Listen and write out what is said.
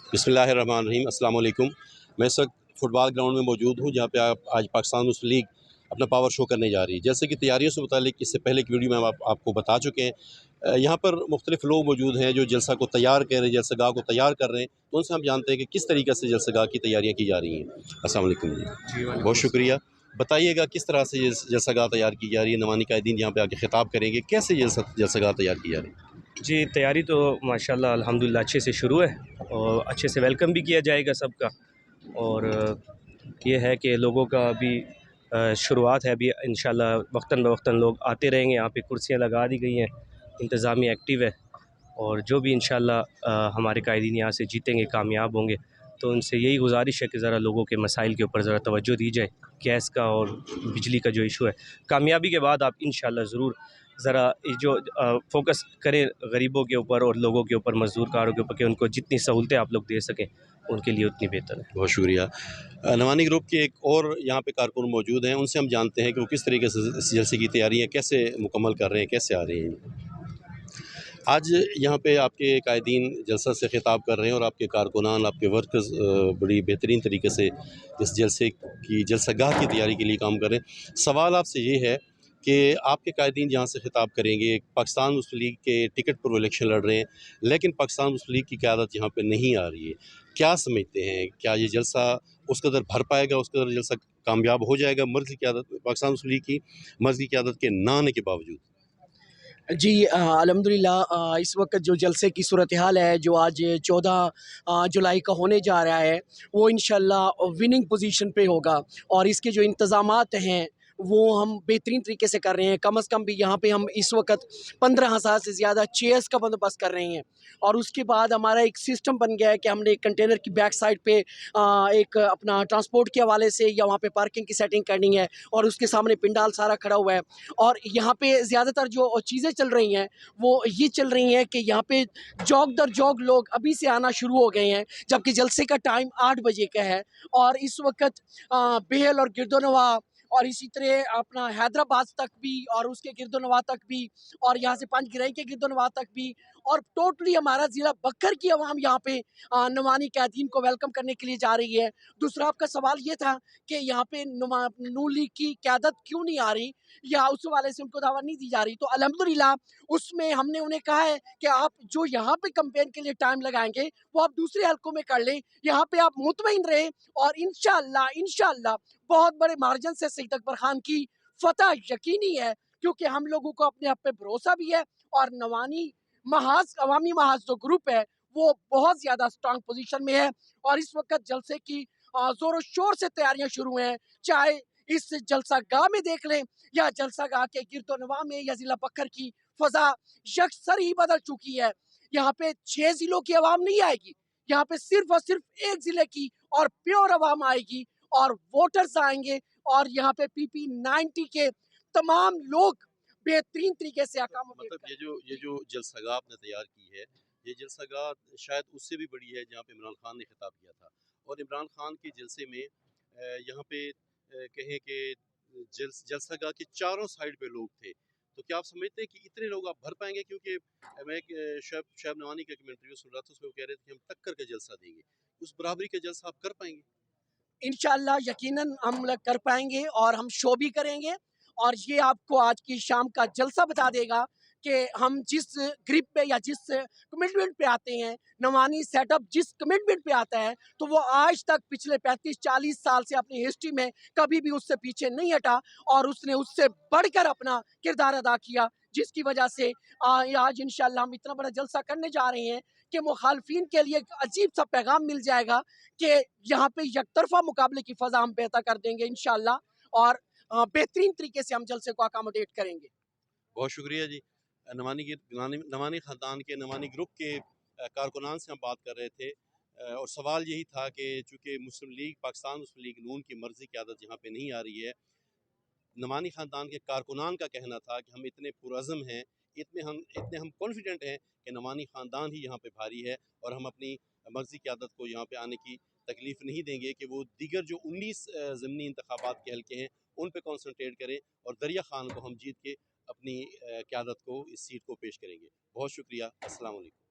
बिस्मिल्लाहिर्रहमानिर्रहीम, अस्सलाम वालेकुम। मैं इस वक्त फ़ुटबॉल ग्राउंड में मौजूद हूँ, जहाँ पे आप आज पाकिस्तान मुस्लिम लीग अपना पावर शो करने जा रही है। जैसे कि तैयारियों से मुतालिक इससे पहले की वीडियो में हम आपको बता चुके हैं। यहाँ पर मुख्तलिफ लोग मौजूद हैं जो जलसा को तैयार कर रहे हैं, जलसागाह को तैयार कर रहे हैं। तो उनसे हम जानते हैं कि किस तरीके से जलसागाह की तैयारियाँ की जा रही हैं। अस्सलाम वालेकुम जी। जी, बहुत वालेकुम शुक्रिया। अस्सलाम। बताइएगा किस तरह से ये जलसागाह तैयार की जा रही है? नमानी कायदीन यहाँ पे आके खिताब करेंगे, कैसे जलसागाह तैयार की जा रही है? जी, तैयारी तो माशाल्लाह अल्हम्दुलिल्लाह अच्छे से शुरू है और अच्छे से वेलकम भी किया जाएगा सबका। और ये है कि लोगों का अभी शुरुआत है, अभी इंशाल्लाह वक्तन-ब-वक्तन लोग आते रहेंगे। यहाँ पे कुर्सियाँ लगा दी गई हैं, इंतज़ामिया एक्टिव है और जो भी इंशाल्लाह हमारे कायदीन यहाँ से जीतेंगे, कामयाब होंगे, तो उनसे यही गुज़ारिश है कि ज़रा लोगों के मसाइल के ऊपर ज़रा तवज्जो दी जाए। गैस का और बिजली का जो इशू है, कामयाबी के बाद आप इंशाल्लाह ज़रूर ज़रा ये जो फ़ोकस करें गरीबों के ऊपर और लोगों के ऊपर, मज़दूरकारों के ऊपर, कि उनको जितनी सहूलतें आप लोग दे सकें, उनके लिए उतनी बेहतर है। बहुत शुक्रिया। नवानी ग्रुप के एक और यहाँ पे कारकुन मौजूद हैं, उनसे हम जानते हैं कि वो किस तरीके से इस जलसे की तैयारियाँ कैसे मुकम्मल कर रहे हैं, कैसे आ रही हैं। आज यहाँ पे आपके कायदीन जलसा से खिताब कर रहे हैं और आपके कारकुनान, आपके वर्कर्स बड़ी बेहतरीन तरीके से इस जलसे की जलसागाह की तैयारी के लिए काम कर रहे हैं। सवाल आपसे ये है कि आपके कायदीन जहाँ से खिताब करेंगे, पाकिस्तान मुस्लिम लीग के टिकट पर वो इलेक्शन लड़ रहे हैं, लेकिन पाकिस्तान मुस्लिम लीग की क़यादत यहाँ पे नहीं आ रही है। क्या समझते हैं, क्या ये जलसा उस कदर भर पाएगा, उस कदर जलसा कामयाब हो जाएगा मर्ज़ की क़यादत, पाकिस्तान मुस्लिम लीग की मर्ज़ की क़यादत के ना आने के बावजूद? जी अल्हम्दुलिल्लाह इस वक्त जो जलसे की सूरत हाल है जो आज 14 जुलाई का होने जा रहा है वो इंशाल्लाह विनिंग पोजीशन पे होगा और इसके जो इंतज़ामात हैं वो हम बेहतरीन तरीके से कर रहे हैं। कम से कम भी यहाँ पे हम इस वक्त 15,000 से ज़्यादा चेयर्स का बंदोबस्त कर रहे हैं और उसके बाद हमारा एक सिस्टम बन गया है कि हमने एक कंटेनर की बैक साइड पे एक अपना ट्रांसपोर्ट के हवाले से या वहाँ पे पार्किंग की सेटिंग करनी है और उसके सामने पिंडाल सारा खड़ा हुआ है। और यहाँ पे ज़्यादातर जो चीज़ें चल रही हैं वो ये चल रही हैं कि यहाँ पे जौक दर जौक लोग अभी से आना शुरू हो गए हैं, जबकि जलसे का टाइम 8 बजे का है और इस वक्त बेहल और गिरदोनवा और इसी तरह अपना हैदराबाद तक भी और उसके गिरदोनवा तक भी और यहाँ से पंचगिराई के गिरदोनवा तक भी और टोटली हमारा ज़िला बक्कर की आवाम यहाँ पे नुमानी कैदीन को वेलकम करने के लिए जा रही है। दूसरा आपका सवाल ये था कि यहाँ पे नून लीग की क़यादत क्यों नहीं आ रही या उस वाले से उनको दावा नहीं दी जा रही, तो अल्हम्दुलिल्लाह उसमें हमने उन्हें कहा है कि आप जो यहाँ पे कैंपेन के लिए टाइम लगाएंगे वो आप दूसरे हलकों में कर लें, यहाँ पे आप मुतमईन रहें और इंशाअल्लाह इंशाअल्लाह बहुत बड़े मार्जिन से सईद अकबर खान की फतह यकीनी है, क्योंकि हम लोगों को अपने आप पे भरोसा भी है और नवानी महाज अवामी महाज जो ग्रुप है वो बहुत ज़्यादा स्ट्रांग पोजीशन में है और इस वक्त जलसे की ज़ोरों शोर से तैयारियां शुरू हैं। चाहे इस जलसागाह में देख लें या जलसागाह के गिरदोनवा में या ज़िला बक्कर की फ़ज़ा यकसर ही बदल चुकी है। यहाँ पे 6 ज़िलों की आवाम नहीं आएगी, यहाँ पे सिर्फ़ और सिर्फ़ एक ज़िले की और प्योर आवाम आएगी और वोटर्स आएँगे और यहाँ पे पीपी 90 के तमाम लोग बेहतरीन तरीके से अकोमोडेट मतलब करेंगे। ये जी। जो जलसागाह आपने तैयार की है, ये जलसागाह शायद उससे भी बड़ी है जहाँ पे इमरान खान ने खिताब किया था और इमरान खान के जलसे में यहाँ पे कहें कि जलसागाह के चारों साइड पे लोग थे। तो क्या आप समझते हैं कि इतने लोग आप भर पाएँगे? क्योंकि मैं एक शोएब नवानी का एक इंटरव्यू सुन रहा था, उसमें वो कह रहे थे कि हम टक्कर का जलसा देंगे। उस बराबरी का जलसा आप कर पाएँगे? इंशाअल्लाह यकीनन हम लोग कर पाएँगे और हम शो भी करेंगे और ये आपको आज की शाम का जलसा बता देगा कि हम जिस ग्रिप पे या जिस कमिटमेंट पे आते हैं, नवानी सेटअप जिस कमिटमेंट पे आता है, तो वो आज तक पिछले 35-40 साल से अपनी हिस्ट्री में कभी भी उससे पीछे नहीं हटा और उसने उससे बढ़कर अपना किरदार अदा किया, जिसकी वजह से आज इंशाअल्लाह हम इतना बड़ा जलसा करने जा रहे हैं कि मुखालफिन के लिए एक अजीब-सा पैगाम मिल जाएगा कि यहाँ पे यकतरफा मुकाबले की फ़ज़ा हम पैदा कर देंगे इंशाअल्लाह और बेहतरीन तरीके से हम जलसे को अकोमोडेट करेंगे। बहुत शुक्रिया जी। नवानी ख़ानदान के नवानी ग्रुप के कारकुनान से हम बात कर रहे थे और सवाल यही था कि चूँकि मुस्लिम लीग, पाकिस्तान मुस्लिम लीग नून की मर्ज़ी की क़यादत यहाँ पे नहीं आ रही है, नवानी ख़ानदान के कारकुनान का कहना था कि हम इतने पुरज़्म हैं, इतने हम कॉन्फिडेंट हैं कि नवानी ख़ानदान ही यहाँ पे भारी है और हम अपनी मर्ज़ी की क़यादत को यहाँ पे आने की तकलीफ़ नहीं देंगे कि वो दीगर जो 19 ज़मीनी इंतखाबात के हलके हैं, उन पे कॉन्सन्ट्रेट करें और दरिया ख़ान को हम जीत के अपनी क़यादत को, इस सीट को पेश करेंगे। बहुत शुक्रिया। अस्सलाम वालेकुम।